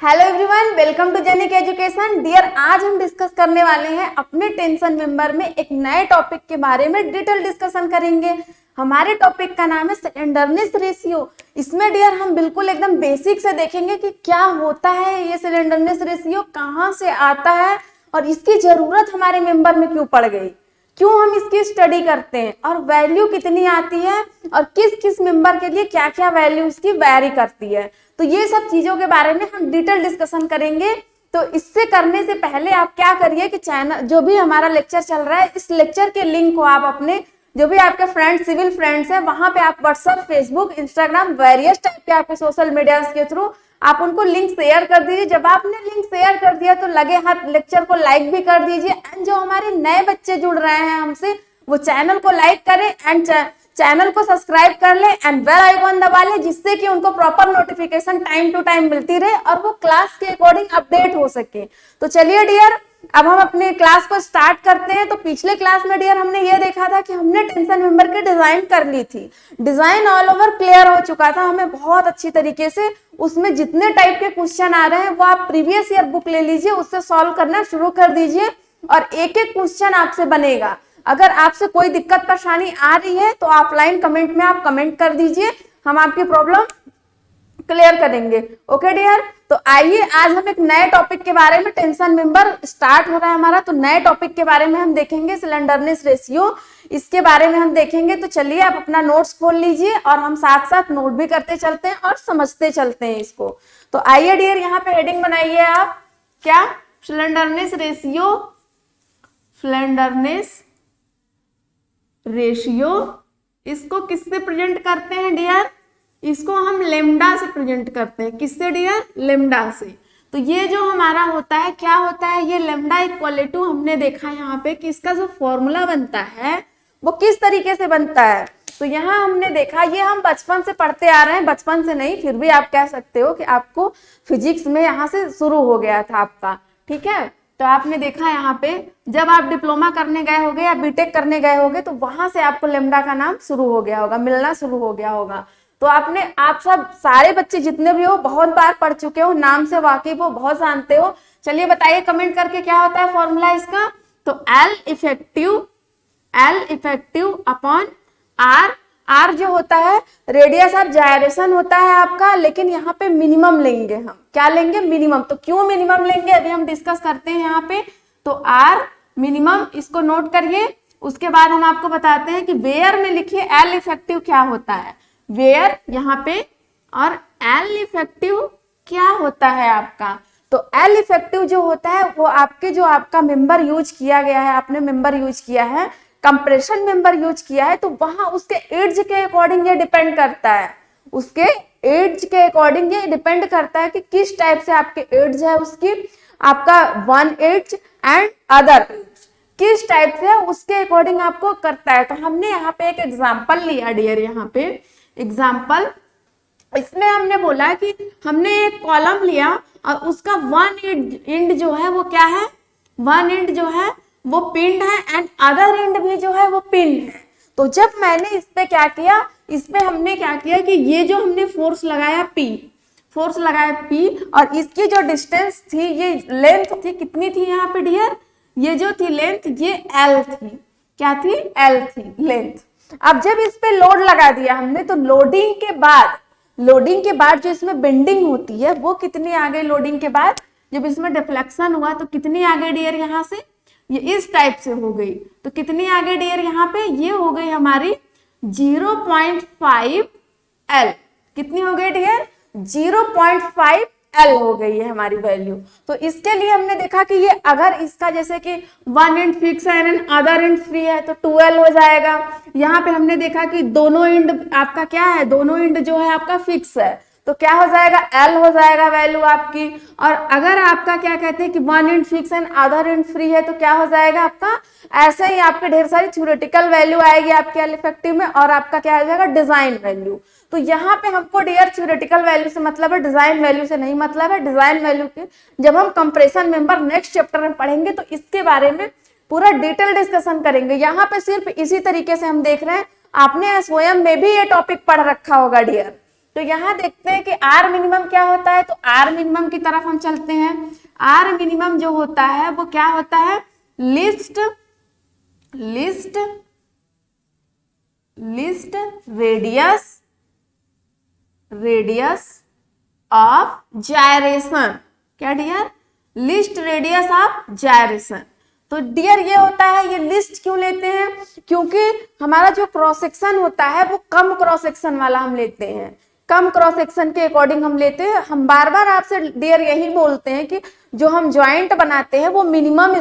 Hello everyone, welcome to Genic education. Dear, आज हम discuss करने वाले हैं अपने टेंशन मेंबर में एक नए टॉपिक के बारे में डिटेल डिस्कशन करेंगे। हमारे टॉपिक का नाम है स्लेंडरनेस रेशियो। इसमें डियर हम बिल्कुल एकदम बेसिक से देखेंगे कि क्या होता है ये स्लेंडरनेस रेशियो, कहाँ से आता है और इसकी जरूरत हमारे मेंबर में क्यों पड़ गई, क्यों हम इसकी स्टडी करते हैं और वैल्यू कितनी आती है और किस किस मेंबर के लिए क्या क्या वैल्यू इसकी वैरी करती है। तो ये सब चीजों के बारे में हम डिटेल डिस्कशन करेंगे। तो इससे करने से पहले आप क्या करिए कि चैनल जो भी हमारा लेक्चर चल रहा है, इस लेक्चर के लिंक को आप अपने जो भी आपके फ्रेंड्स, सिविल फ्रेंड्स हैं, वहां पे आप WhatsApp, Facebook, Instagram, various type के आपके सोशल मीडिया के थ्रू आप उनको लिंक शेयर कर दीजिए। जब आपने लिंक शेयर कर दिया तो लगे हाथ लेक्चर को लाइक भी कर दीजिए। एंड जो हमारे नए बच्चे जुड़ रहे हैं हमसे, वो चैनल को लाइक करें एंड चैनल को सब्सक्राइब कर ले एंड बेल आइकॉन दबा ले, जिससे कि उनको proper notification time to time मिलती रहे और वो क्लास के अकॉर्डिंग अपडेट हो सके। तो चलिए डियर, अब हम अपने क्लास को स्टार्ट करते हैं। तो पिछले क्लास में डियर हमने ये देखा था कि हमने टेंशन मेंबर की डिजाइन कर ली थी। डिजाइन ऑल ओवर क्लियर हो चुका था हमें बहुत अच्छी तरीके से। उसमें जितने टाइप के क्वेश्चन आ रहे हैं वो आप प्रीवियस ईयर बुक ले लीजिए, उससे सॉल्व करना शुरू कर दीजिए और एक एक क्वेश्चन आपसे बनेगा। अगर आपसे कोई दिक्कत परेशानी आ रही है तो ऑफलाइन कमेंट में आप कमेंट कर दीजिए, हम आपकी प्रॉब्लम क्लियर करेंगे। ओके डियर, तो आइए आज हम एक नए टॉपिक के बारे में, टेंशन मेंबर स्टार्ट हो रहा है हमारा, तो नए टॉपिक के बारे में हम देखेंगे स्लेंडरनेस रेशियो, इसके बारे में हम देखेंगे। तो चलिए आप अपना नोट्स खोल लीजिए और हम साथ साथ नोट भी करते चलते हैं और समझते चलते हैं इसको। तो आइए डियर, यहाँ पे हेडिंग बनाइए आप, क्या, स्लेंडरनेस रेशियो। स्लेंडरनेस रेशियो इसको किससे प्रेजेंट करते हैं डियर? इसको हम लेमडा से प्रेजेंट करते हैं। किससे डियर? लेमडा से। तो ये जो हमारा होता है, क्या होता है, ये लेमडा इक्वल टू, हमने देखा यहाँ पे कि इसका जो फॉर्मूला बनता है वो किस तरीके से बनता है। तो यहाँ हमने देखा, ये हम बचपन से पढ़ते आ रहे हैं, बचपन से नहीं फिर भी आप कह सकते हो कि आपको फिजिक्स में यहाँ से शुरू हो गया था आपका, ठीक है। तो आपने देखा यहाँ पे जब आप डिप्लोमा करने गए होगे या बीटेक करने गए होगे तो वहां से आपको लेमडा का नाम शुरू हो गया होगा, मिलना शुरू हो गया होगा। तो आप सब सारे बच्चे जितने भी हो बहुत बार पढ़ चुके हो, नाम से वाकिफ हो, बहुत जानते हो। चलिए बताइए कमेंट करके क्या होता है फॉर्मूला इसका। तो L effective upon R. R जो होता है रेडियस ऑफ जायरेशन होता है आपका, लेकिन यहाँ पे मिनिमम लेंगे हम। क्या लेंगे? मिनिमम। तो क्यों मिनिमम लेंगे अभी हम डिस्कस करते हैं यहाँ पे। तो आर मिनिमम, इसको नोट करिए। उसके बाद हम आपको बताते हैं कि वेयर में लिखिए एल इफेक्टिव क्या होता है, वेयर यहाँ पे, और एल इफेक्टिव क्या होता है आपका। तो एल इफेक्टिव जो होता है वो आपके जो आपका मेंबर यूज किया गया है, आपने मेंबर यूज किया है, कंप्रेशन मेंबर यूज किया है, तो वहां उसके एज के अकॉर्डिंग ये डिपेंड करता है, उसके एज के अकॉर्डिंग ये डिपेंड करता है कि किस टाइप से आपके एज है उसकी, आपका one edge and other edge किस टाइप से है उसके अकॉर्डिंग आपको करता है। तो हमने यहाँ पे एक एग्जाम्पल लिया डियर, यहाँ पे एग्जाम्पल, इसमें हमने बोला कि हमने एक कॉलम लिया और उसका वन एंड जो है वो क्या है, वन एंड जो है वो पिंड है एंड अदर एंड भी जो है वो पिंड है। तो जब मैंने इस पे क्या किया, इस पे हमने क्या किया कि ये जो हमने फोर्स लगाया P, फोर्स लगाया P, और इसकी जो डिस्टेंस थी, ये लेंथ थी, कितनी थी यहाँ पे डियर, ये जो थी लेंथ, ये L थी। क्या थी? L थी लेंथ। अब जब इस पे लोड लगा दिया हमने, तो लोडिंग के बाद जो इसमें बेंडिंग होती है वो कितनी आ गई, लोडिंग के बाद जब इसमें डिफ्लेक्शन हुआ तो कितनी आ गई डियर, यहाँ से ये इस टाइप से हो गई। तो कितनी आ गई डियर यहाँ पे, ये हो गई हमारी 0.5 L। कितनी हो गई डियर? 0.5 L हो गई है हमारी वैल्यू। तो इसके लिए हमने देखा कि ये अगर इसका जैसे कि वन एंड फिक्स है एंड अदर एंड फ्री है तो 2L हो जाएगा। यहाँ पे हमने देखा कि दोनों एंड आपका क्या है, दोनों एंड जो है आपका फिक्स है, तो क्या हो जाएगा, L हो जाएगा वैल्यू आपकी। और अगर आपका क्या कहते हैं कि one and fix and other and free है तो क्या हो जाएगा आपका, ऐसे ही आपके ढेर सारी थ्योरेटिकल वैल्यू आएगी आपके एल इफेक्टिव में, और आपका क्या आ जाएगा, डिजाइन वैल्यू। तो यहाँ पे हमको डियर थ्योरेटिकल वैल्यू से मतलब है, डिजाइन वैल्यू से नहीं मतलब है। डिजाइन वैल्यू के जब हम कंप्रेशन मेंबर नेक्स्ट चैप्टर में पढ़ेंगे तो इसके बारे में पूरा डिटेल डिस्कशन करेंगे। यहाँ पे सिर्फ इसी तरीके से हम देख रहे हैं, आपने स्वयं में भी ये टॉपिक पढ़ रखा होगा डियर, तो यहाँ देखते हैं कि आर मिनिमम क्या होता है। तो आर मिनिमम की तरफ हम चलते हैं। आर मिनिमम जो होता है वो क्या होता है, लिस्ट रेडियस ऑफ जायरेशन। क्या dear, least radius of gyration. तो डियर ये होता है, ये लिस्ट क्यों लेते हैं, क्योंकि हमारा जो क्रॉस सेक्शन होता है वो कम क्रॉस सेक्शन वाला हम लेते हैं, कम क्रॉस सेक्शन के अकॉर्डिंग हम लेते हैं। हम बार बार आपसे डियर यही बोलते हैं कि जो हम ज्वाइंट बनाते हैं वो मिनिमम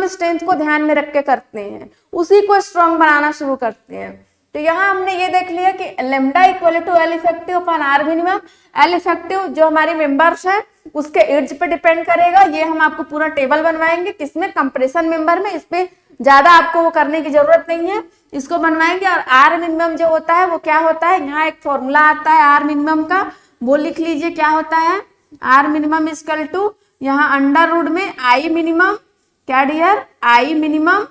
स्ट्रेंथ को ध्यान में रख के करते हैं, उसी को स्ट्रॉन्ग बनाना शुरू करते हैं। तो यहाँ हमने ये देख लिया कि lambda equal to L effective upon R minimum. L effective जो हमारी मेंबर्स है उसके एज पे डिपेंड करेगा। ये हम आपको पूरा टेबल बनवाएंगे, किसमें, कंप्रेशन मेंबर में। इस पे ज्यादा आपको वो करने की जरूरत नहीं है, इसको बनवाएंगे। और आर मिनिमम जो होता है वो क्या होता है, यहाँ एक फॉर्मूला आता है आर मिनिमम का, वो लिख लीजिए क्या होता है। आर मिनिमम इक्वल टू यहाँ अंडर रूट में आई मिनिमम, क्या डियर, आई मिनिमम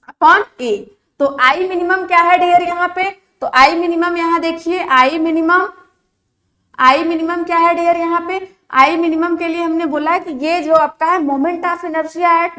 अपॉन ए। तो आई मिनिमम क्या है डियर यहाँ पे, तो आई मिनिमम यहाँ देखिए, आई मिनिमम क्या है डियर यहाँ पे। आई मिनिमम के लिए हमने बोला कि ये जो आपका है moment of inertia at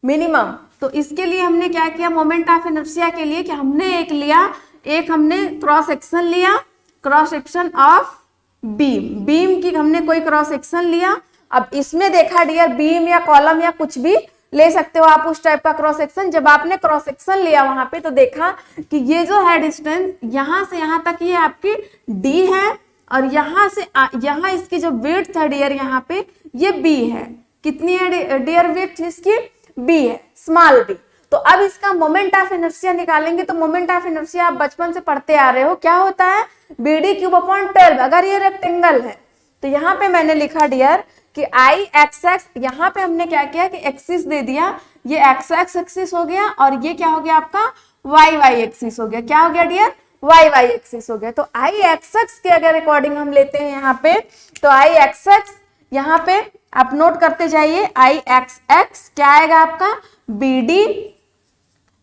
minimum. तो इसके लिए हमने क्या किया, मोमेंट ऑफ इनर्शिया के लिए कि हमने एक हमने क्रॉस सेक्शन लिया, क्रॉस सेक्शन ऑफ बीम की हमने कोई क्रॉस सेक्शन लिया। अब इसमें देखा डियर, बीम या कॉलम या कुछ भी ले सकते हो आप उस टाइप का क्रॉस सेक्शन। जब आपने क्रॉस सेक्शन लिया वहां पे तो देखा कि ये जो है डिस्टेंस यहाँ से यहाँ तक ये आपकी डी है, और यहाँ से यहाँ इसकी जो विड्थ है डियर यहाँ पे ये बी है। कितनी है डियर विड्थ इसकी, बी है, स्मॉल बी। तो अब इसका मोमेंट ऑफ इनर्शिया निकालेंगे। तो मोमेंट ऑफ इनर्शिया आप बचपन से पढ़ते आ रहे हो, क्या होता है, BD क्यूब अपॉन 12। अगर ये रेक्टेंगल है तो यहाँ पे मैंने लिखा डियर कि आई एक्स एक्स, यहाँ पे हमने क्या किया कि एक्सिस दे दिया, ये एक्स एक्स एक्सिस हो गया, और ये क्या हो गया आपका वाई वाई एक्सिस हो गया। क्या हो गया डियर, वाई वाई एक्सिस हो गया। तो आई एक्स एक्स के अगर अकॉर्डिंग हम लेते हैं यहाँ पे, तो आई एक्स एक्स यहाँ पे आप नोट करते जाइए, आई एक्स एक्स क्या आएगा आपका,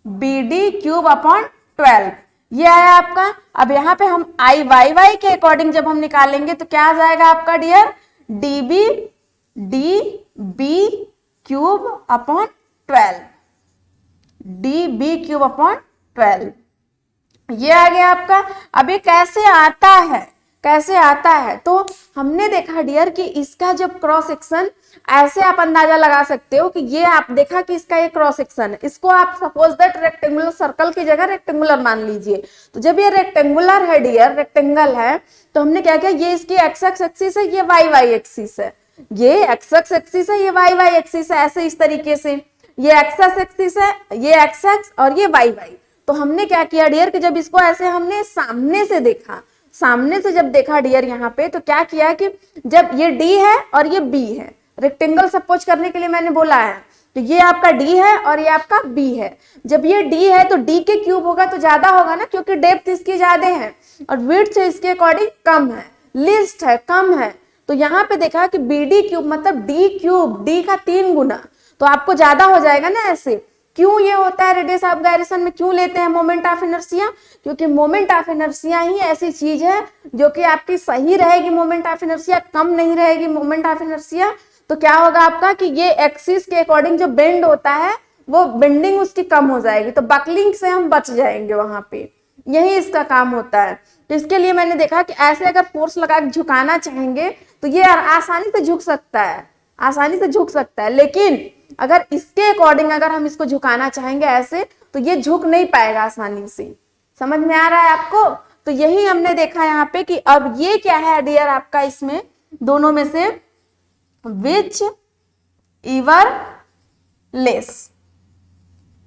BD क्यूब अपॉन 12, ये आया आपका। अब यहाँ पे हम आई वाई वाई के अकॉर्डिंग जब हम निकालेंगे तो क्या आ जाएगा आपका dear, DB cube upon 12, DB cube upon 12, ये आ गया आपका। अभी कैसे आता है, तो हमने देखा डियर कि इसका जब क्रॉस सेक्शन, ऐसे आप अंदाजा लगा सकते हो कि ये आप देखा कि इसका ये क्रॉस सेक्शन है, इसको आप सपोज दैट रेक्टेंगुलर सर्कल की जगह रेक्टेंगुलर मान लीजिए। तो जब ये रेक्टेंगुलर है डियर, रेक्टेंगल है, तो हमने क्या किया, ये इसकी एक्स एक्स एक्सिस है, ये वाई वाई एक्सिस है, ये एक्स एक्स एक्सिस है, ये वाई वाई एक्सिस है, ऐसे इस तरीके से ये एक्स एक्स एक्सिस है, ये एक्स एक्स और ये वाई वाई। तो हमने क्या किया डियर कि जब इसको ऐसे हमने सामने से जब देखा डियर यहाँ पे, तो क्या किया कि जब ये डी है और ये बी है, रेक्टेंगल सपोज करने के लिए मैंने बोला है, तो ये आपका डी है और ये आपका बी है। जब ये डी है तो डी के क्यूब होगा तो ज्यादा होगा ना, क्योंकि डेप्थ इसकी ज्यादा है और विड्थ इसके अकॉर्डिंग कम है, लिस्ट है, कम है। तो यहाँ पे देखा कि BD क्यूब मतलब डी क्यूब, डी का 3 गुना, तो आपको ज्यादा हो जाएगा ना ऐसे। क्यों ये होता है रेडियस ऑफ गायरेशन में, क्यों लेते हैं मोमेंट ऑफ इनर्शिया, क्योंकि मोमेंट ऑफ इनर्शिया ही ऐसी चीज है जो कि आपकी सही रहेगी, मोमेंट ऑफ इनर्शिया कम नहीं रहेगी। मोमेंट ऑफ इनर्शिया तो क्या होगा आपका कि ये एक्सिस के अकॉर्डिंग जो बेंड होता है वो बेंडिंग उसकी कम हो जाएगी, तो बकलिंग से हम बच जाएंगे वहां पे, यही इसका काम होता है। तो इसके लिए मैंने देखा कि ऐसे अगर फोर्स लगा के झुकाना चाहेंगे तो ये आसानी से झुक सकता है, लेकिन अगर इसके अकॉर्डिंग अगर हम इसको झुकाना चाहेंगे ऐसे, तो ये झुक नहीं पाएगा आसानी से। समझ में आ रहा है आपको? तो यही हमने देखा यहाँ पे कि अब ये क्या है डियर आपका, इसमें दोनों में से विच इवर लेस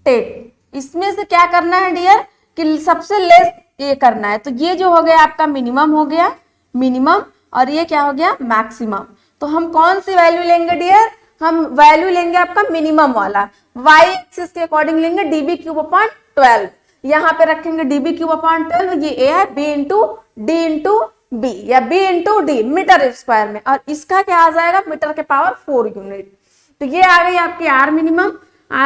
टेक, इसमें से क्या करना है डियर कि सबसे लेस ये करना है। तो ये जो हो गया आपका मिनिमम हो गया, मिनिमम, और ये क्या हो गया मैक्सिमम। तो हम कौन सी वैल्यू लेंगे डियर, हम वैल्यू लेंगे आपका मिनिमम वाला, y एक्सिस के अकॉर्डिंग लेंगे DB क्यूब अपॉन 12, यहाँ पे रखेंगे DB क्यूब अपॉन 12, ये A है, B into D into B या B into D metre square में, और इसका क्या आ जाएगा मीटर के पावर 4 यूनिट। तो ये आ गई आपकी आर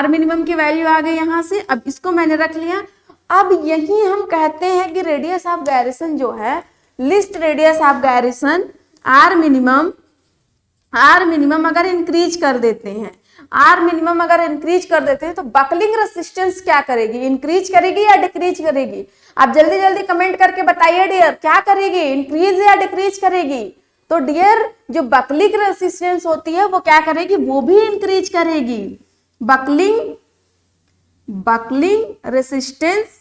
मिनिमम की वैल्यू आ गई यहाँ से। अब इसको मैंने रख लिया। अब यही हम कहते हैं कि रेडियस ऑफ गायरेशन जो है, least radius of gyration R minimum अगर इंक्रीज कर देते हैं, आर मिनिमम अगर इंक्रीज कर देते हैं तो बकलिंग रेसिस्टेंस क्या करेगी, इंक्रीज करेगी या डिक्रीज करेगी? आप जल्दी जल्दी कमेंट करके बताइए डियर, क्या करेगी, इंक्रीज या डिक्रीज करेगी? तो डियर जो बकलिंग रेसिस्टेंस होती है वो क्या करेगी, वो भी इंक्रीज करेगी। बकलिंग रेसिस्टेंस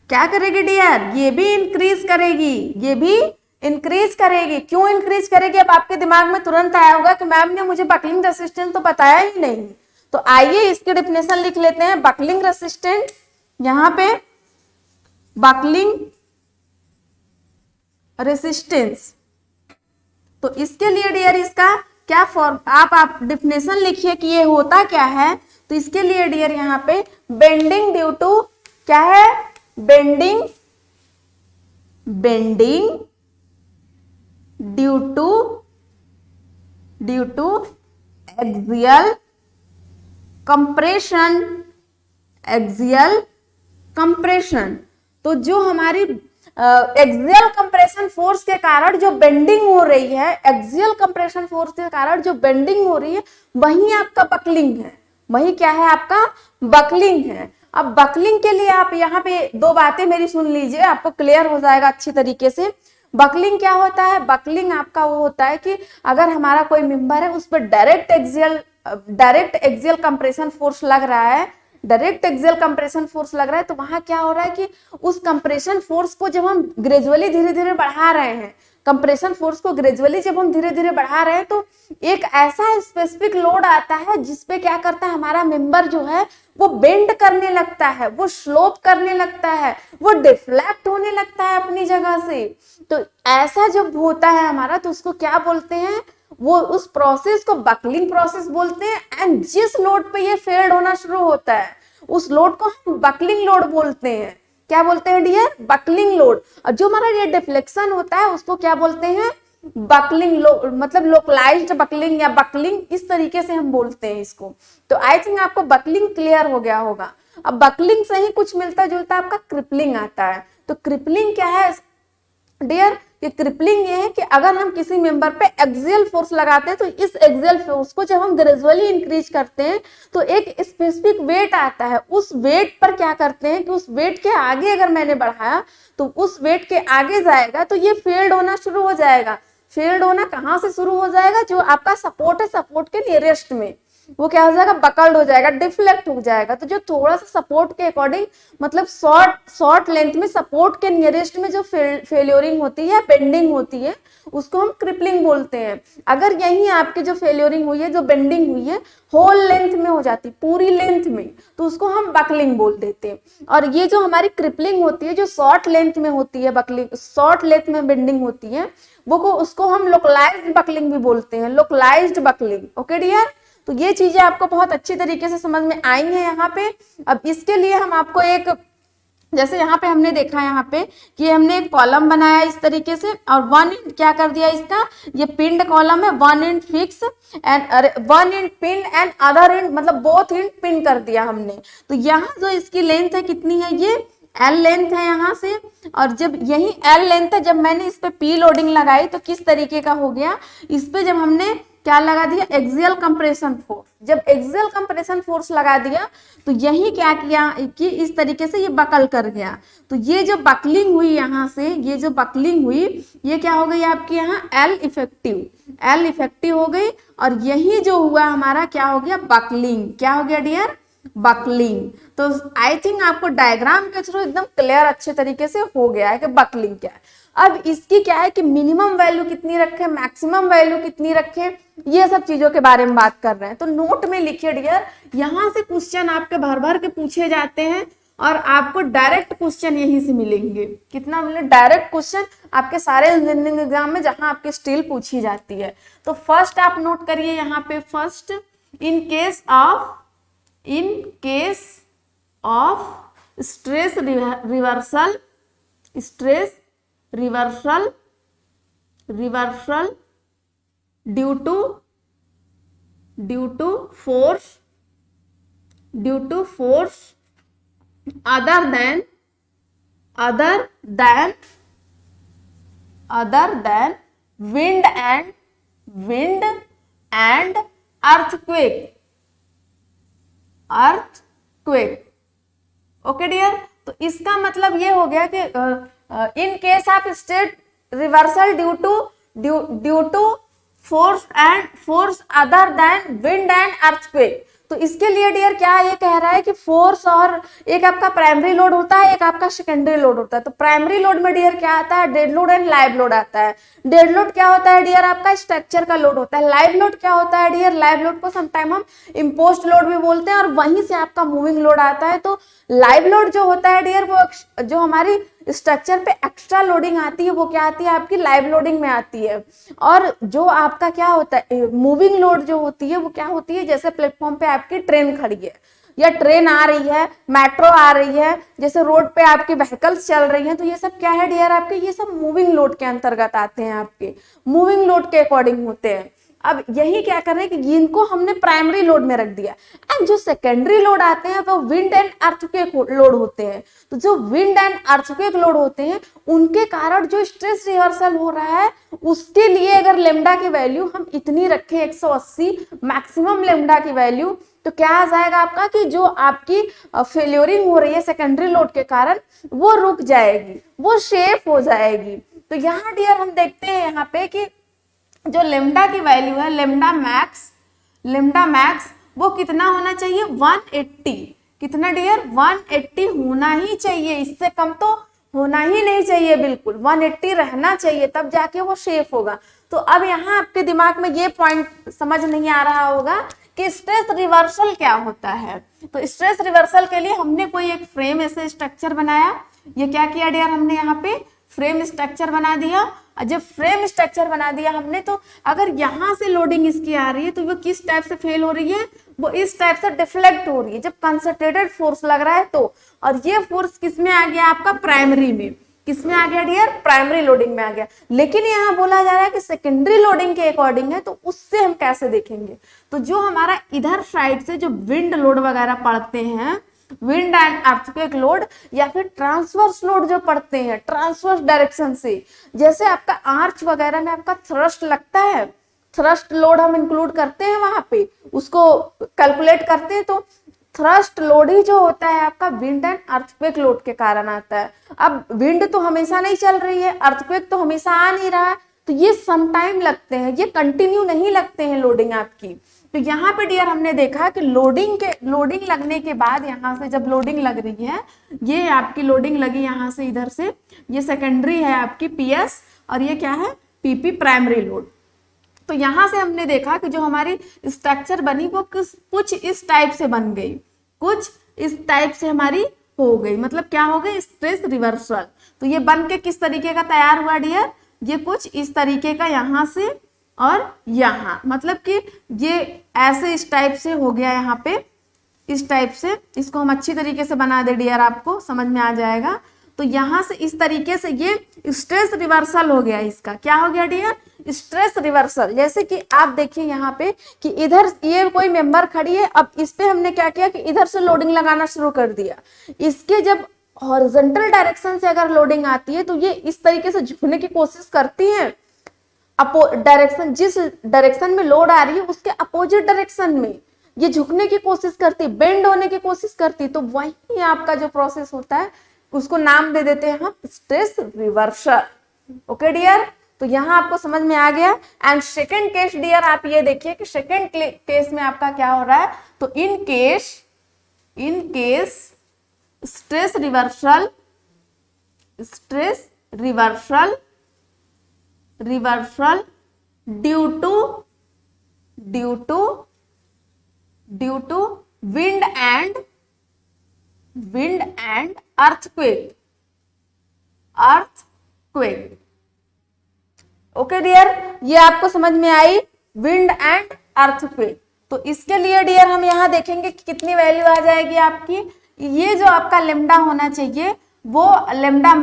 क्या करेगी डियर, ये भी इंक्रीज करेगी, ये भी इंक्रीज करेगी। क्यों इंक्रीज करेगी? अब आपके दिमाग में तुरंत आया होगा कि मैम ने मुझे बकलिंग रेसिस्टेंस तो बताया ही नहीं। तो आइए इसकी डेफिनेशन लिख लेते हैं। बकलिंग रेसिस्टेंट, यहां पे बकलिंग रेसिस्टेंस, तो इसके लिए डियर इसका क्या फॉर्म, आप डेफिनेशन लिखिए कि ये होता क्या है। तो इसके लिए डियर यहाँ पे बेंडिंग ड्यू टू क्या है, bending due to axial compression. तो जो हमारी एक्सियल कंप्रेशन फोर्स के कारण जो बेंडिंग हो रही है, एक्सियल कंप्रेशन फोर्स के कारण जो बेंडिंग हो रही है, वही आपका बकलिंग है, वही क्या है आपका बकलिंग है। अब बकलिंग के लिए आप यहाँ पे दो बातें मेरी सुन लीजिए, आपको क्लियर हो जाएगा अच्छी तरीके से। बकलिंग क्या होता है, बकलिंग आपका वो होता है कि अगर हमारा कोई मेंबर है उस पर डायरेक्ट एक्सियल कंप्रेशन फोर्स लग रहा है, डायरेक्ट एक्सियल कंप्रेशन फोर्स लग रहा है, तो वहां क्या हो रहा है कि उस कंप्रेशन फोर्स को जब हम ग्रेजुअली धीरे धीरे बढ़ा रहे हैं, कंप्रेशन फोर्स को ग्रेजुअली जब हम धीरे धीरे बढ़ा रहे हैं, तो एक ऐसा स्पेसिफिक लोड आता है जिसपे क्या करता है हमारा मेंबर जो है वो बेंड करने लगता है, वो स्लोप करने लगता है, वो डिफ्लेक्ट होने लगता है अपनी जगह से। तो ऐसा जब होता है हमारा, तो उसको क्या बोलते हैं, वो उस प्रोसेस को बकलिंग प्रोसेस बोलते हैं। एंड जिस लोड पे ये फेल्ड होना शुरू होता है उस लोड को हम बकलिंग लोड बोलते हैं। क्या बोलते हैं डियर, बकलिंग लोड। और जो हमारा ये डिफ्लेक्शन होता है उसको क्या बोलते हैं, बकलिंग मतलब लोकलाइज्ड बकलिंग या बकलिंग, इस तरीके से हम बोलते हैं इसको। तो आई थिंक आपको बकलिंग क्लियर हो गया होगा। अब बकलिंग से ही कुछ मिलता जुलता आपका क्रिपलिंग आता है। तो क्रिपलिंग क्या है डियर, कि क्रिपलिंग ये है कि अगर हम किसी मेंबर पे एक्सियल फोर्स लगाते हैं, तो इस एक्सियल फोर्स को जब हम ग्रेजुअली इंक्रीज करते हैं तो एक स्पेसिफिक वेट आता है, उस वेट पर क्या करते हैं कि उस वेट के आगे अगर मैंने बढ़ाया तो उस वेट के आगे जाएगा तो ये फेल्ड होना शुरू हो जाएगा। फेल्ड होना कहाँ से शुरू हो जाएगा, जो आपका सपोर्ट है सपोर्ट के नियरेस्ट में वो क्या हो जाएगा, बकल्ड हो जाएगा, डिफ्लेक्ट हो जाएगा। तो जो थोड़ा सा सपोर्ट के अकॉर्डिंग, मतलब शॉर्ट लेंथ में सपोर्ट के नियरेस्ट में जो फेल्योरिंग होती है, बेंडिंग होती है, उसको हम क्रिपलिंग बोलते हैं। अगर यही आपकी जो फेल्योरिंग हुई है, जो बेंडिंग हुई है, होल लेंथ में हो जाती, पूरी लेंथ में, तो उसको हम बकलिंग बोल देते हैं। और ये जो हमारी क्रिपलिंग होती है, जो शॉर्ट लेंथ में होती है बकलिंग, शॉर्ट लेंथ में बेंडिंग होती है, उसको हम लोकलाइज्ड बकलिंग भी बोलते हैं, लोकलाइज्ड बकलिंग। ओके डियर, तो ये चीजें आपको बहुत अच्छी तरीके से समझ में आई हैं यहाँ पे। अब इसके लिए हम आपको एक, जैसे यहाँ पे हमने देखा यहाँ पे कि हमने एक कॉलम बनाया इस तरीके से, और वन इंड क्या कर दिया इसका, ये पिंड कॉलम है, one end fix and one end pin and other end, मतलब बोथ इंड पिन कर दिया हमने। तो यहाँ जो इसकी लेंथ है कितनी है, ये L लेंथ है यहाँ से, और जब यही L लेंथ है, जब मैंने इस पे P लोडिंग लगाई तो किस तरीके का हो गया, इस पे जब हमने क्या लगा दिया, एक्सियल कंप्रेशन फोर्स। जब एक्सियल कंप्रेशन फोर्स लगा दिया तो यही क्या किया कि इस तरीके से ये बकल कर गया। तो ये जो बकलिंग हुई यहाँ से, ये जो बकलिंग हुई, ये क्या हो गई आपकी यहाँ L इफेक्टिव हो गई। और यही जो हुआ हमारा क्या हो गया, बकलिंग। क्या हो गया डियर, बकलिंग। तो आई थिंक आपको डायग्राम के थ्रू एकदम क्लियर अच्छे तरीके से हो गया है कि बकलिंग क्या है। अब इसकी क्या है कि मिनिमम वैल्यू कितनी रखें, मैक्सिमम वैल्यू कितनी रखें, ये सब चीजों के बारे में बात कर रहे हैं। तो नोट में लिखिए डियर, यहाँ से क्वेश्चन आपके भर भर के पूछे जाते हैं और आपको डायरेक्ट क्वेश्चन यहीं से मिलेंगे। कितना मिले, डायरेक्ट क्वेश्चन आपके सारे इंजीनियरिंग एग्जाम में जहां आपके स्टील पूछी जाती है। तो फर्स्ट आप नोट करिए यहाँ पे, first in case of stress reversal due to force other than wind and earthquake. Okay dear, तो इसका मतलब ये हो गया कि in case of state reversal due to force other than wind and earthquake. तो इसके लिए डियर क्या ये कह रहा है कि फोर्स, और एक आपका प्राइमरी लोड होता है, एक आपका सेकेंडरी लोड होता है। तो प्राइमरी लोड में डियर क्या आता है, dead load and live load आता है। डेड लोड क्या होता है डियर, आपका स्ट्रक्चर का लोड होता है। लाइव लोड क्या होता है डियर, लाइव लोड को समटाइम हम इम्पोज्ड लोड भी बोलते हैं, और वहीं से आपका मूविंग लोड आता है। तो लाइव लोड जो होता है डियर, वो जो हमारी स्ट्रक्चर पे एक्स्ट्रा लोडिंग आती है वो क्या आती है, आपकी लाइव लोडिंग में आती है। और जो आपका क्या होता है, मूविंग लोड जो होती है वो क्या होती है, जैसे प्लेटफॉर्म पे आपकी ट्रेन खड़ी है या ट्रेन आ रही है, मेट्रो आ रही है, जैसे रोड पे आपकी व्हीकल्स चल रही हैं, तो ये सब क्या है डियर आपके, ये सब मूविंग लोड के अंतर्गत आते हैं, आपके मूविंग लोड के अकॉर्डिंग होते हैं। अब यही क्या कर रहे हैं कि इनको हमने प्राइमरी लोड में रख दिया, एंड जो सेकेंडरी लोड आते हैं वो विंड एंड अर्थक्वेक लोड होते हैं। तो जो विंड एंड अर्थक्वेक लोड होते हैं उनके कारण जो स्ट्रेस रिवर्सल हो रहा है, उसके लिए अगर लेमडा की वैल्यू हम इतनी रखें 180 मैक्सिमम लेमडा की वैल्यू, तो क्या आ जाएगा आपका कि जो आपकी फेल्योरिंग हो रही है सेकेंडरी लोड के कारण वो रुक जाएगी, वो शेप हो जाएगी। तो यहाँ डियर हम देखते हैं यहाँ पे कि जो लेमडा की वैल्यू है, लेमडा मैक्स वो कितना होना चाहिए, 180। कितना डियर, 180 होना ही चाहिए, इससे कम तो होना ही नहीं चाहिए, बिल्कुल 180 रहना चाहिए, तब जाके वो शेप होगा। तो अब यहाँ आपके दिमाग में ये पॉइंट समझ नहीं आ रहा होगा कि स्ट्रेस रिवर्सल क्या होता है। तो स्ट्रेस रिवर्सल के लिए हमने कोई एक फ्रेम ऐसे स्ट्रक्चर बनाया। ये क्या किया डियर, हमने यहाँ पे फ्रेम स्ट्रक्चर बना दिया। जब फ्रेम स्ट्रक्चर बना दिया हमने, तो अगर यहाँ से लोडिंग इसकी आ रही है तो वो किस टाइप से फेल हो रही है, वो इस टाइप से डिफ्लेक्ट हो रही है जब कंसंट्रेटेड फोर्स लग रहा है तो। और ये फोर्स किस में आ गया, आपका प्राइमरी में। किस में आ गया डियर, प्राइमरी लोडिंग में आ गया। लेकिन यहाँ बोला जा रहा है कि सेकेंडरी लोडिंग के अकॉर्डिंग है, तो उससे हम कैसे देखेंगे। तो जो हमारा इधर साइड से जो विंड लोड वगैरह पड़ते हैं, विंड एंड अर्थक्वेक लोड, या फिर ट्रांसवर्स लोड जो पड़ते हैं ट्रांसवर्स डायरेक्शन से, जैसे आपका आर्च वगैरह में आपका थ्रस्ट लगता है, थ्रस्ट लोड हम इंक्लूड करते हैं वहां पे, उसको कैलकुलेट करते हैं। तो थ्रस्ट लोड ही जो होता है आपका विंड एंड अर्थक्वेक लोड के कारण आता है। अब विंड तो हमेशा नहीं चल रही है, अर्थक्वेक तो हमेशा आ नहीं रहा है, तो ये सम टाइम लगते हैं, ये कंटिन्यू नहीं लगते हैं लोडिंग आपकी। तो यहाँ पे डियर हमने देखा कि लोडिंग लगने के बाद, यहाँ से जब लोडिंग लग रही है, ये आपकी लोडिंग लगी यहाँ से इधर से, ये सेकेंडरी है आपकी पीएस, और ये क्या है, पीपी प्राइमरी लोड। तो यहाँ से हमने देखा कि जो हमारी स्ट्रक्चर बनी वो कुछ इस टाइप से बन गई, कुछ इस टाइप से हमारी हो गई, मतलब क्या हो गई, स्ट्रेस रिवर्सल। तो ये बन के किस तरीके का तैयार हुआ डियर, ये कुछ इस तरीके का, यहाँ से और यहाँ, मतलब कि ये ऐसे इस टाइप से हो गया, यहाँ पे इस टाइप से। इसको हम अच्छी तरीके से बना दे डियर, आपको समझ में आ जाएगा। तो यहाँ से इस तरीके से ये स्ट्रेस रिवर्सल हो गया, इसका क्या हो गया डियर, स्ट्रेस रिवर्सल। जैसे कि आप देखिए यहाँ पे कि इधर ये कोई मेंबर खड़ी है, अब इस पे हमने क्या किया कि इधर से लोडिंग लगाना शुरू कर दिया। इसके जब हॉरिजॉन्टल डायरेक्शन से अगर लोडिंग आती है तो ये इस तरीके से झुकने की कोशिश करती है, डायरेक्शन, जिस डायरेक्शन में लोड आ रही है उसके अपोजिट डायरेक्शन में ये झुकने की कोशिश करती, बेंड होने की कोशिश करती। तो वही आपका जो प्रोसेस होता है उसको नाम दे देते हैं हम स्ट्रेस रिवर्सल। ओके डियर, तो यहाँ आपको समझ में आ गया। एंड सेकेंड केस डियर आप ये देखिए कि सेकेंड केस में आपका क्या हो रहा है, तो in case stress reversal due to wind and earthquake. Okay dear, ये आपको समझ में आई, विंड एंड अर्थक्वेक। तो इसके लिए डियर हम यहाँ देखेंगे कि कितनी वैल्यू आ जाएगी आपकी। ये जो आपका लेमडा होना चाहिए वो लेमडा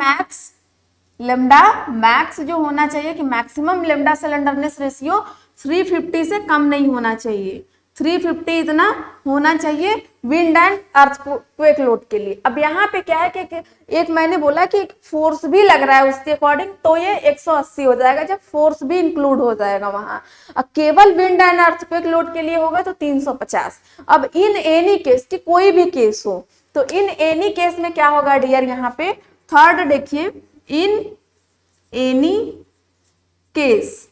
मैक्स जो होना चाहिए कि मैक्सिमम लेमडा सिलेंडरनेस रेशियो 350 से कम नहीं होना चाहिए, 350 इतना होना चाहिए विंड एंड अर्थक्वेक लोड के लिए। अब यहाँ पे क्या है कि एक मैंने बोला कि फोर्स भी लग रहा है उसके अकॉर्डिंग, तो ये 180 हो जाएगा जब फोर्स भी इंक्लूड हो जाएगा वहां। अब केवल विंड एंड अर्थक्वेक लोड के लिए होगा तो 350। अब इन एनी केस की कोई भी केस हो तो इन एनी केस में क्या होगा डियर, यहाँ पे थर्ड देखिए, in any case,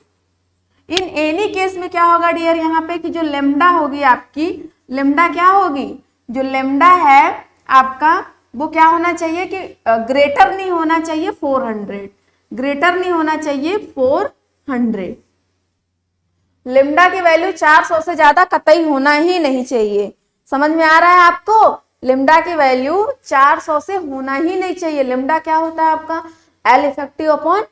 in any case में क्या होगा डियर यहाँ पे कि जो लेमडा होगी आपकी, लेमडा क्या होगी, जो लेमडा है आपका वो क्या होना चाहिए कि ग्रेटर नहीं होना चाहिए 400, ग्रेटर नहीं होना चाहिए 400। लेमडा की वैल्यू 400 से ज्यादा कतई होना ही नहीं चाहिए। समझ में आ रहा है आपको? लेमडा की वैल्यू 400 से होना ही नहीं चाहिए। लेमडा क्या होता है आपका, L effective upon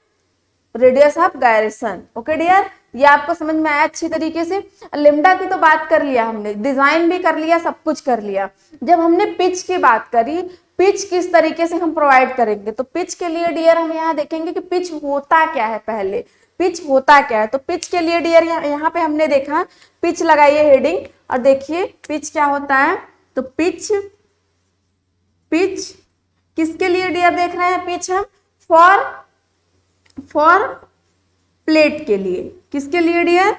radius of gyration. Okay dear, ये आपको समझ में आया अच्छी तरीके से। लेमडा की तो बात कर लिया हमने, डिजाइन भी कर लिया, सब कुछ कर लिया। जब हमने पिच की बात करी, पिच किस तरीके से हम प्रोवाइड करेंगे, तो पिच के लिए डियर हम यहाँ देखेंगे कि पिच होता क्या है। पहले पिच होता क्या है, तो पिच के लिए डियर यहाँ पे हमने देखा, पिच लगाइए हेडिंग और देखिए पिच क्या होता है। तो पिच, पिच किसके लिए डियर देख रहे हैं, पिच हम फॉर प्लेट के लिए, किसके लिए डियर,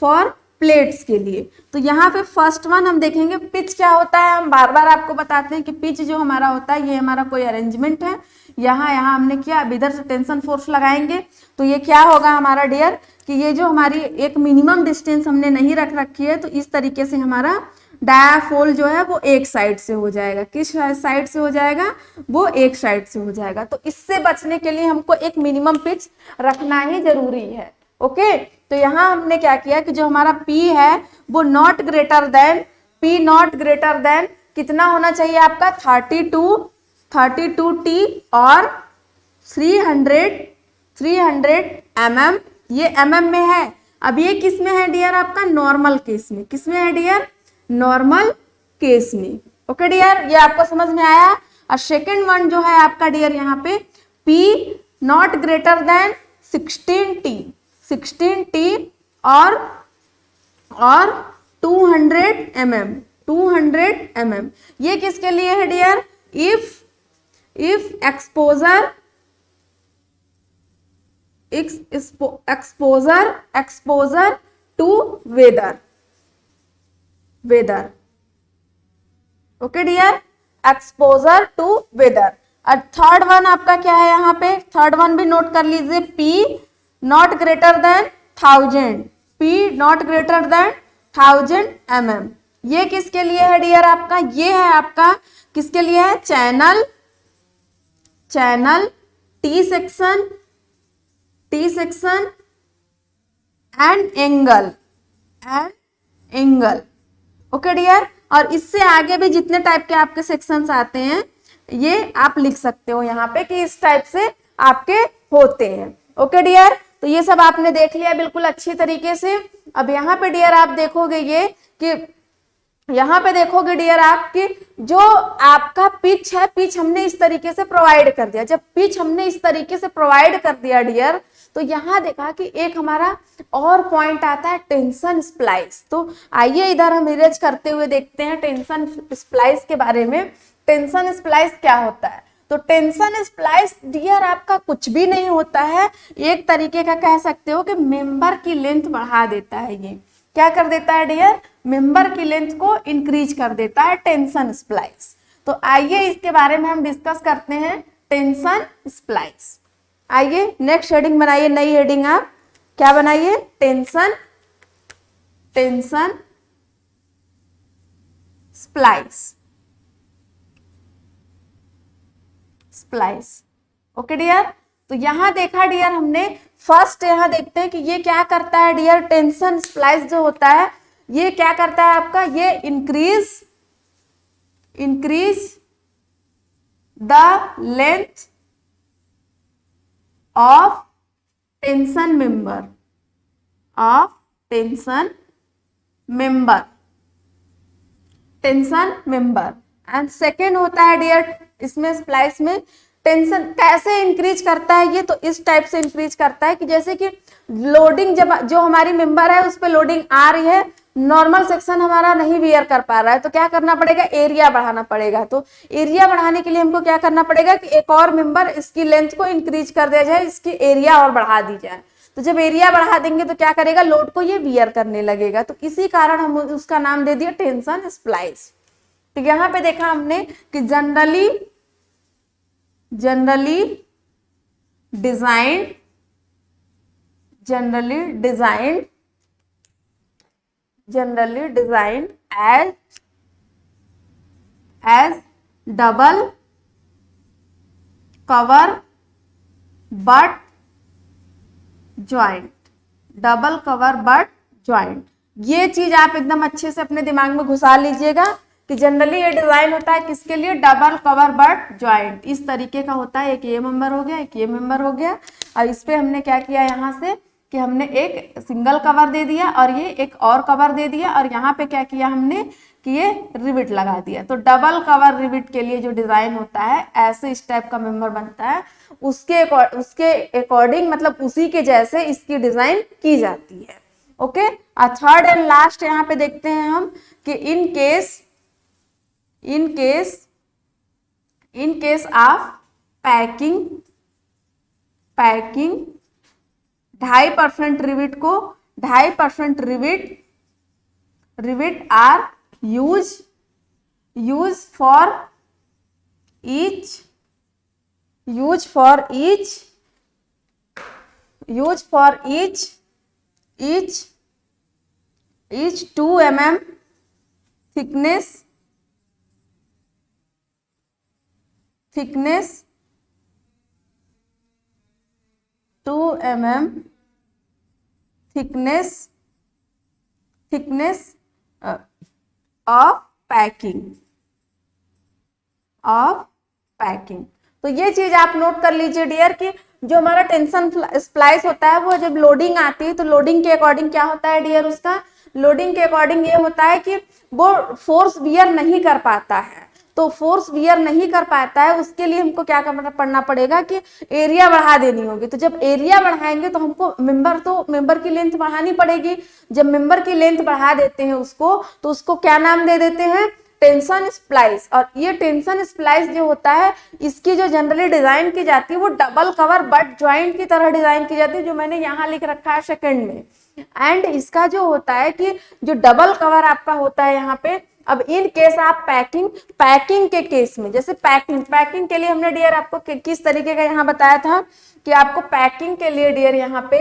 फॉर प्लेट्स के लिए। तो यहाँ पे फर्स्ट वन हम देखेंगे पिच क्या होता है। हम बार बार आपको बताते हैं कि पिच जो हमारा होता है, ये हमारा कोई अरेंजमेंट है, यहाँ हमने किया, अब इधर से टेंशन फोर्स लगाएंगे तो ये क्या होगा हमारा डियर कि ये जो हमारी एक मिनिमम डिस्टेंस हमने नहीं रख रखी है, तो इस तरीके से हमारा डायाफोल जो है वो एक साइड से हो जाएगा। किस साइड से हो जाएगा, वो एक साइड से हो जाएगा। तो इससे बचने के लिए हमको एक मिनिमम पिच रखना ही जरूरी है। ओके, तो यहाँ हमने क्या किया कि जो हमारा P है वो not greater then, P not greater then कितना होना चाहिए आपका 32 T और 300 mm, ये mm में है। अब ये किस में है डियर, आपका नॉर्मल केस में। किस में है डियर, नॉर्मल केस में। ओके डियर, ये आपको समझ में आया। और सेकेंड वन जो है आपका डियर यहाँ पे P not greater than 16 T और 200 mm, ये किसके लिए है dear, if exposure to weather. Okay dear, exposure to weather. और थर्ड वन आपका क्या है यहाँ पे, थर्ड वन भी नोट कर लीजिए, P not greater then 1000, P not greater then 1000 mm। ये किसके लिए है डियर आपका, ये है आपका किसके लिए है, channel T section and angle. Okay dear, और इससे आगे भी जितने टाइप के आपके सेक्शंस आते हैं ये आप लिख सकते हो यहाँ पे कि इस टाइप से आपके होते हैं। ओके डियर, तो ये सब आपने देख लिया बिल्कुल अच्छी तरीके से। अब यहाँ पे डियर आप देखोगे ये कि यहाँ पे देखोगे डियर आप कि जो आपका पिच है, पिच हमने इस तरीके से प्रोवाइड कर दिया। जब पिच हमने इस तरीके से प्रोवाइड कर दिया डियर, तो यहाँ देखा कि एक हमारा और पॉइंट आता है टेंशन स्प्लाइस। तो आइए इधर हम इरेज करते हुए देखते हैं टेंशन स्प्लाइस के बारे में। टेंशन स्प्लाइस क्या होता है, तो टेंशन स्प्लाइस डियर आपका कुछ भी नहीं होता है, एक तरीके का कह सकते हो कि मेंबर की लेंथ बढ़ा देता है। ये क्या कर देता है डियर, मेंबर की लेंथ को इंक्रीज कर देता है टेंशन स्प्लाइस। तो आइए इसके बारे में हम डिस्कस करते हैं टेंशन स्प्लाइस। आइए नेक्स्ट हेडिंग बनाइए, नई हेडिंग आप क्या बनाइए, टेंशन स्प्लाइस। ओके डियर, तो यहां देखा डियर हमने, फर्स्ट यहां देखते हैं कि ये क्या करता है डियर, टेंशन स्प्लाइस जो होता है ये क्या करता है आपका, ये increase the length of tension member and second होता है डियर इसमें स्प्लाइस में टेंशन कैसे इंक्रीज करता है ये, तो इस टाइप से इंक्रीज करता है कि जैसे कि लोडिंग जब जो हमारी मेंबर है उस पर लोडिंग आ रही है नॉर्मल सेक्शन हमारा नहीं वियर कर पा रहा है, तो क्या करना पड़ेगा, एरिया बढ़ाना पड़ेगा। तो एरिया बढ़ाने के लिए हमको क्या करना पड़ेगा कि एक और मेंबर इसकी लेंथ को इंक्रीज कर दिया जाए, इसकी एरिया और बढ़ा दी जाए। तो जब एरिया बढ़ा देंगे तो क्या करेगा, लोड को ये वियर करने लगेगा। तो इसी कारण हम उसका नाम दे दिया टेंशन स्प्लाइस। तो यहाँ पे देखा हमने कि generally designed as double cover butt joint, double cover but joint. ये चीज आप एकदम अच्छे से अपने दिमाग में घुसा लीजिएगा कि जनरली ये डिजाइन होता है किसके लिए, डबल कवर बट ज्वाइंट। इस तरीके का होता है, एक ये मेंबर हो गया, एक ये मेंबर हो गया, और इस पे हमने क्या किया यहाँ से कि हमने एक सिंगल कवर दे दिया और ये एक और कवर दे दिया, और यहाँ पे क्या किया हमने कि ये रिविट लगा दिया। तो डबल कवर रिविट के लिए जो डिजाइन होता है, ऐसे इस टाइप का मेंबर बनता है, उसके अकॉर्डिंग मतलब उसी के जैसे इसकी डिजाइन की जाती है। ओके, थर्ड एंड लास्ट यहाँ पे देखते हैं हम कि in case of packing 2.5% rivet को 2.5% rivet are use for each 2 mm thickness 2 mm thickness of packing. तो ये चीज आप नोट कर लीजिए डियर कि जो हमारा टेंशन स्प्लाइस होता है वो जब लोडिंग आती है तो लोडिंग के अकॉर्डिंग क्या होता है डियर, उसका लोडिंग के अकॉर्डिंग ये होता है कि वो फोर्स वियर नहीं कर पाता है। तो फोर्स वियर नहीं कर पाता है, उसके लिए हमको क्या करना पड़ेगा कि एरिया बढ़ा देनी होगी। तो जब एरिया बढ़ाएंगे तो हमको मेंबर की लेंथ बढ़ानी पड़ेगी। जब मेंबर की लेंथ बढ़ा देते हैं उसको, तो उसको क्या नाम दे देते हैं, टेंशन स्प्लाइस। और ये टेंशन स्प्लाइस जो होता है, इसकी जो जनरली डिजाइन की जाती है वो डबल कवर बट ज्वाइंट की तरह डिजाइन की जाती है, जो मैंने यहाँ लिख रखा है सेकंड में। एंड इसका जो होता है कि जो डबल कवर आपका होता है यहाँ पे, अब इन केस आप पैकिंग के केस में, जैसे पैकिंग के लिए हमने डियर आपको किस तरीके का यहाँ बताया था कि आपको पैकिंग के लिए डियर यहाँ पे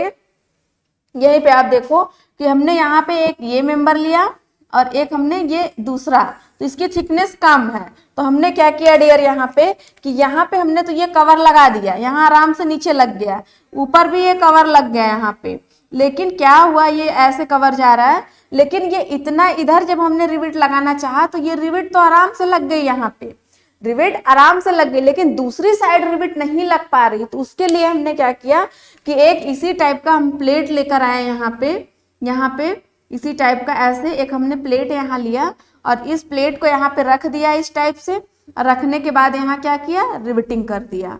यहीं पे आप देखो कि हमने यहाँ पे एक ये मेंबर लिया और एक हमने ये दूसरा, तो इसकी थिकनेस कम है। तो हमने क्या किया डियर यहाँ पे कि यहाँ पे हमने तो ये कवर लगा दिया, यहाँ आराम से नीचे लग गया, ऊपर भी ये कवर लग गया यहाँ पे, लेकिन क्या हुआ, ये ऐसे कवर जा रहा है, लेकिन ये इतना इधर जब हमने रिविट लगाना चाहा तो ये रिविट तो आराम से लग गई, यहाँ पे रिविट आराम से लग गई, लेकिन दूसरी साइड रिविट नहीं लग पा रही। तो उसके लिए हमने क्या किया कि एक इसी टाइप का हम प्लेट लेकर आए यहाँ पे इसी टाइप का ऐसे एक हमने प्लेट यहाँ लिया और इस प्लेट को यहाँ पे रख दिया इस टाइप से, और रखने के बाद यहाँ क्या किया, रिविटिंग कर दिया।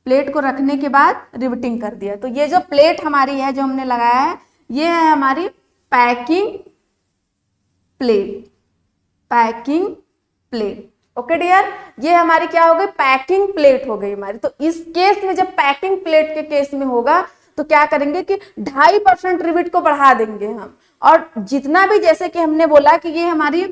प्लेट को रखने के बाद रिविटिंग कर दिया। तो ये जो प्लेट हमारी है जो हमने लगाया है, ये है हमारी पैकिंग प्लेट। ओके डियर, ये हमारी क्या हो गई, पैकिंग प्लेट हो गई हमारी। तो इस केस में जब पैकिंग प्लेट के केस में होगा तो क्या करेंगे कि 2.5% रिविट को बढ़ा देंगे हम, और जितना भी, जैसे कि हमने बोला कि ये हमारी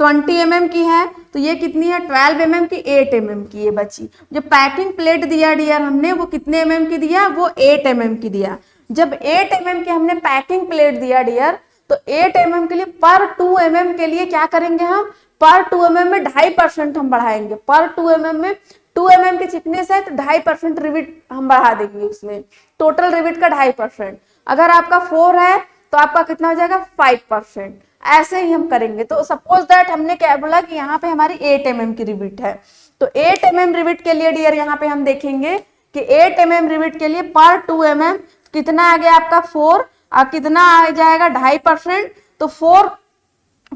20 mm की है, तो ये कितनी है 12 mm की, 8 mm की ये बची। जो पैकिंग प्लेट दिया डियर हमने वो कितने mm की दिया, वो 8 mm की दिया। जब 8 mm की हमने पैकिंग प्लेट दिया डियर, तो 8 mm के लिए पर 2 mm के लिए क्या करेंगे हम, पर 2 mm में 2.5% हम बढ़ाएंगे। पर 2 mm में 2 mm की थिकनेस है तो 2.5% रिविट हम बढ़ा देंगे उसमें, टोटल रिविट का 2.5%। अगर आपका 4 है तो आपका कितना हो जाएगा 5%। ऐसे ही हम करेंगे। तो सपोज दैट हमने क्या बोला कि यहाँ पे हमारी 8 mm की रिविट है, तो 8 mm रिविट के लिए डियर यहाँ पे हम देखेंगे कि 8 mm रिविट के लिए पर 2 mm कितना आ गया आपका 4, और कितना आ जाएगा 2.5%। तो 4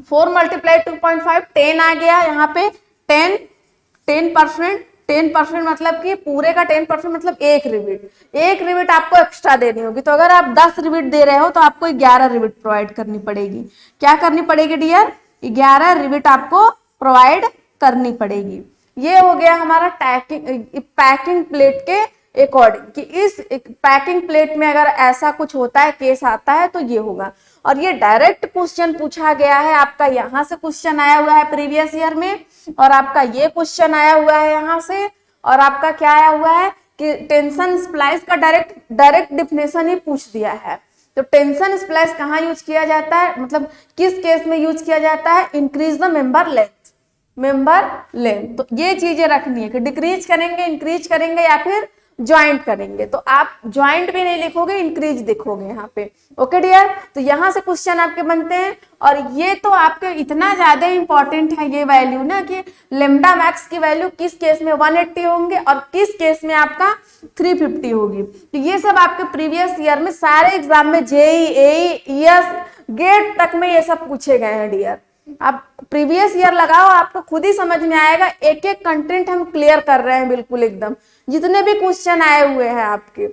× 2.5 10 आ गया यहाँ पे 10%। 10% मतलब कि पूरे का 10% मतलब एक रिविट आपको एक्स्ट्रा देनी होगी। तो अगर आप 10 रिविट दे रहे हो तो आपको 11 रिविट प्रोवाइड करनी पड़ेगी। क्या करनी पड़ेगी डियर? 11 रिविट आपको प्रोवाइड करनी पड़ेगी। ये हो गया हमारा पैकिंग प्लेट के अकॉर्डिंग कि इस पैकिंग प्लेट में अगर ऐसा कुछ होता है, केस आता है तो ये होगा। और ये डायरेक्ट क्वेश्चन पूछा गया है आपका, यहाँ से क्वेश्चन आया हुआ है प्रीवियस ईयर में, और आपका ये क्वेश्चन आया हुआ है यहाँ से, और आपका क्या आया हुआ है कि टेंशन स्प्लाइस का डायरेक्ट डिफिनेशन ही पूछ दिया है। तो टेंशन स्प्लाइस कहाँ यूज किया जाता है, मतलब किस केस में यूज किया जाता है? Increase the member length. तो ये चीजें रखनी है कि डिक्रीज करेंगे, इंक्रीज करेंगे या फिर ज्वाइंट करेंगे। तो आप ज्वाइंट भी नहीं लिखोगे, इंक्रीज लिखोगे यहाँ पे। ओके डियर, तो यहाँ से क्वेश्चन आपके बनते हैं। और ये तो आपके इतना ज्यादा इंपॉर्टेंट है ये वैल्यू ना कि लेम्डा मैक्स की वैल्यू किस केस में 180 होंगे और किस केस में आपका 350 होगी। तो ये सब आपके प्रीवियस ईयर में सारे एग्जाम में जेई, एईएस, गेट तक में ये सब पूछे गए हैं डियर। आप प्रीवियस ईयर लगाओ, आपको खुद ही समझ में आएगा। एक एक कंटेंट हम क्लियर कर रहे हैं बिल्कुल एकदम, जितने भी क्वेश्चन आए हुए हैं आपके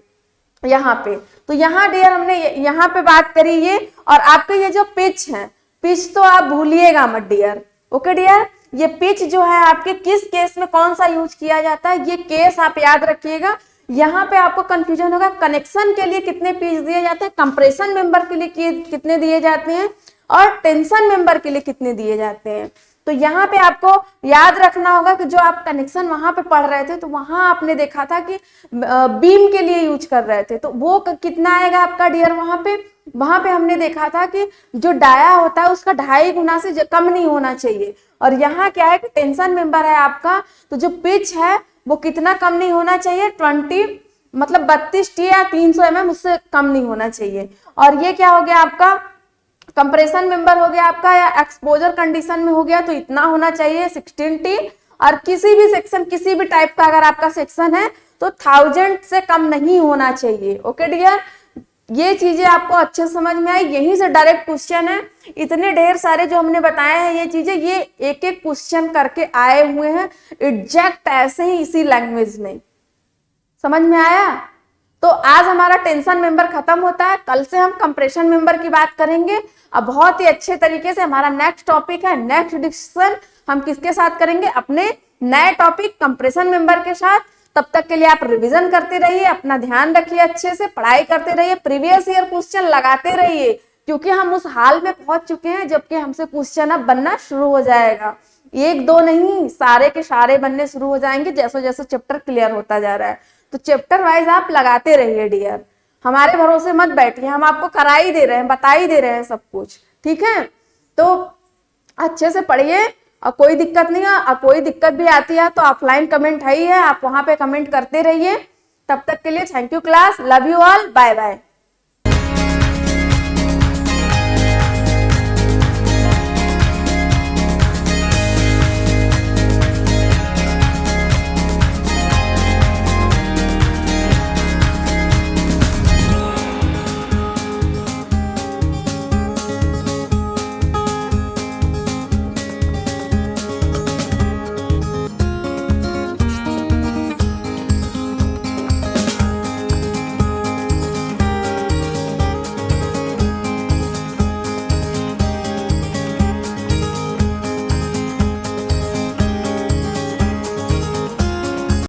यहाँ पे। तो यहाँ डियर हमने यहाँ पे बात करी ये, और आपके ये जो पिच है, पिच तो आप भूलिएगा मत डियर। ओके डियर, ये पिच जो है आपके किस केस में कौन सा यूज किया जाता है, ये केस आप याद रखिएगा। यहाँ पे आपको कंफ्यूजन होगा, कनेक्शन के लिए कितने पिच दिए जाते हैं, कंप्रेशन मेंबर के लिए कितने दिए जाते हैं, और टेंशन मेंबर के लिए कितने दिए जाते हैं। तो यहाँ पे आपको याद रखना होगा कि जो आप कनेक्शन वहां पे पढ़ रहे थे तो वहां आपने देखा था कि बीम के लिए यूज कर रहे थे, तो वो कितना आएगा आपका डियर? वहां पे हमने देखा था कि जो डाया होता है उसका 2.5 गुना से कम नहीं होना चाहिए। और यहाँ क्या है कि टेंशन मेंबर है आपका, तो जो पिच है वो कितना कम नहीं होना चाहिए? 20 मतलब 32 टी या 300 mm, उससे कम नहीं होना चाहिए। और ये क्या हो गया आपका? कंप्रेशन मेंबर हो गया आपका, या एक्सपोजर कंडीशन में हो गया तो इतना होना चाहिए 16T। और किसी भी सेक्शन, किसी भी टाइप का अगर आपका सेक्शन है तो 1000 से कम नहीं होना चाहिए। ओके डियर, ये चीजें आपको अच्छे समझ में आई। यहीं से डायरेक्ट क्वेश्चन है। इतने ढेर सारे जो हमने बताए हैं ये चीजें, ये एक एक क्वेश्चन करके आए हुए हैं एग्जैक्ट ऐसे ही इसी लैंग्वेज में। समझ में आया? तो आज हमारा टेंशन मेंबर खत्म होता है, कल से हम कंप्रेशन मेंबर की बात करेंगे। अब बहुत ही अच्छे तरीके से हमारा नेक्स्ट टॉपिक है, नेक्स्ट डिस्कशन हम किसके साथ करेंगे? अपने नए टॉपिक कंप्रेशन मेंबर के साथ। तब तक के लिए आप रिवीजन करते रहिए, अपना ध्यान रखिए, अच्छे से पढ़ाई करते रहिए, प्रीवियस ईयर क्वेश्चन लगाते रहिए, क्योंकि हम उस हाल में पहुंच चुके हैं जबकि हमसे क्वेश्चन अब बनना शुरू हो जाएगा। 1-2 नहीं, सारे के सारे बनने शुरू हो जाएंगे जैसे जैसे चैप्टर क्लियर होता जा रहा है। तो चैप्टर वाइज आप लगाते रहिए डियर, हमारे भरोसे मत बैठिए, हम आपको करा ही दे रहे हैं, बता ही दे रहे हैं सब कुछ। ठीक है, तो अच्छे से पढ़िए, और कोई दिक्कत नहीं है। और कोई दिक्कत भी आती है तो ऑफलाइन कमेंट है ही है, आप वहां पे कमेंट करते रहिए। तब तक के लिए thank you class, love you all, bye bye.